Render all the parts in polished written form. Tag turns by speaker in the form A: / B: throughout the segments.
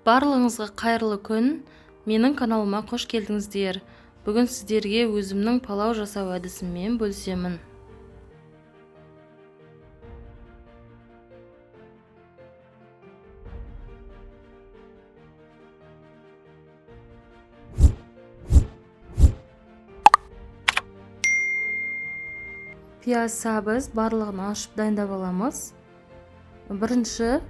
A: Барлығыңызға қайырлы күн. Менің каналыма қош келдіңіздер. Бүгін сіздерге өзімнің палау жасау әдісіммен бөлісемін. Пияз, сабыз барлығын ашып дайындап аламыз. Бірінші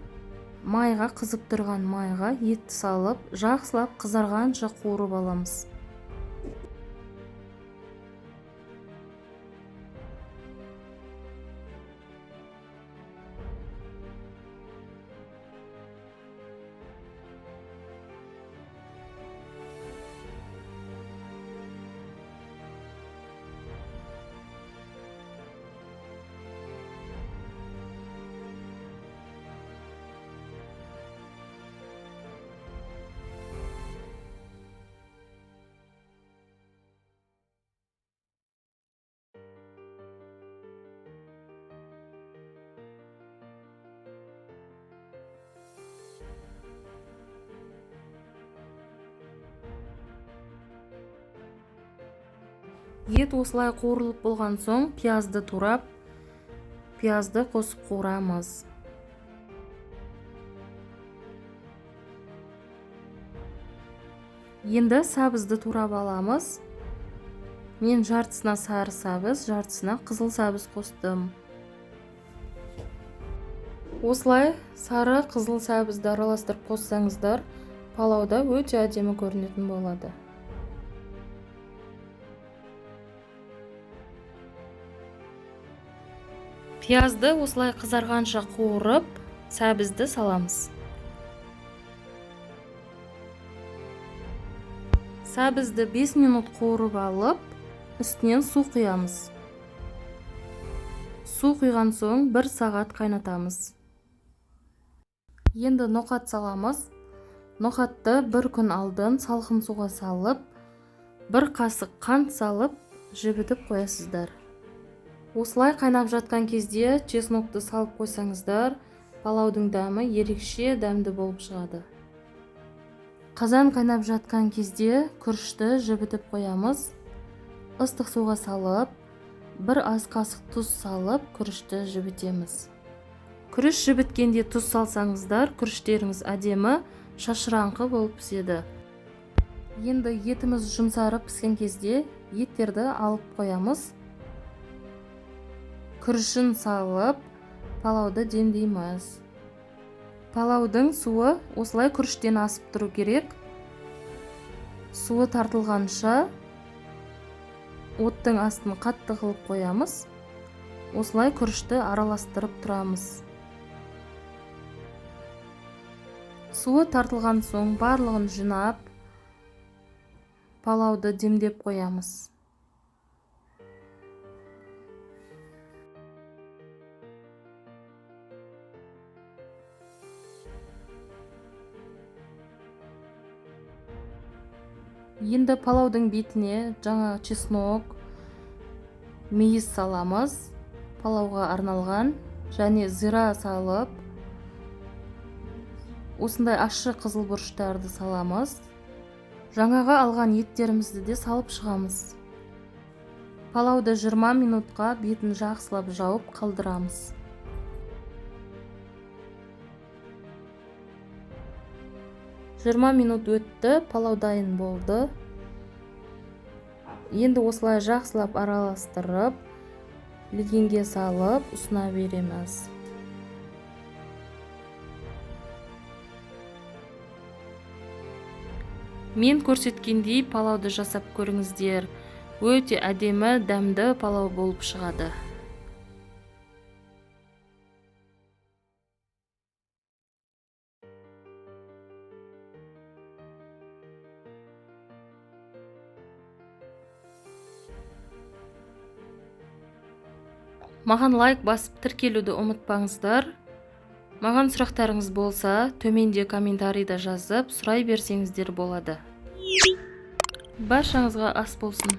A: майға, қызып тұрған майға етті салып, жақсылап қызарғанша қуырып аламыз. Ет осылай қуырылып болған соң, пиязды турап, пиязды қосып қуырамыз. Енді сабызды турап аламыз. Мен жартысына сары сабыз, жартысына қызыл сабыз қостым. Осылай сары қызыл сабызды араластырып қоссаңыздар, палауда өте әдемі көрінетін болады. Пиязды осылай қызарғанша қуырып, сәбізді саламыз. Сәбізді 5 минут қуырып алып, үстінен су құямыз. Су құйған соң 1 сағат қайнатамыз. Енді ноқат саламыз. Ноқатты 1 күн алдын салқын суға салып, 1 қасық қант салып, жібітіп қоясыздар. Осылай қайнап жатқан кезде чеснокты салып қойсаңыздар, палаудың дәмі ерекше дәмді болып шығады. Қазан қайнап жатқан кезде күрішті жібітіп қоямыз. Ыстық суға салып, 1 ас қасық тұз салып, күрішті жібітеміз. Күріш жібіткенде тұз салсаңыздар, күріштеріңіз әдемі, шашыраңқы болып піседі. Енді етіміз жұмсарып піскен кезде еттерді алып қоямыз. Күрішін салып, палауды демдейміз. Палаудың суы осылай күріштен асып тұру керек. Суы тартылғанша оттың астын қатты қылып қоямыз. Осылай күрішті араластырып тұрамыз. Суы тартылған соң барлығын жинап, палауды демдеп қоямыз. Енді палаудың бетіне жаңа чеснок, мейіз саламыз. Палауға арналған және зира салып, осындай ащы қызыл бұрыштарды саламыз. Жаңаға алған еттерімізді де салып шығамыз. Палауды 20 минутқа бетін жақсылап жауып қалдырамыз. Минут өтті, палау дайын болды. Енді осылай жақсылап араластырып, легенге салып, ұсына береміз. Мен көрсеткендей палауды жасап көріңіздер. Өте әдемі, дәмді палау болып шығады. Маған лайк басып тіркелуді ұмытпаңыздар. Маған сұрақтарыңыз болса, төменде комментарийда жазып, сұрай берсеңіздер болады. Баршаңызға ас болсын.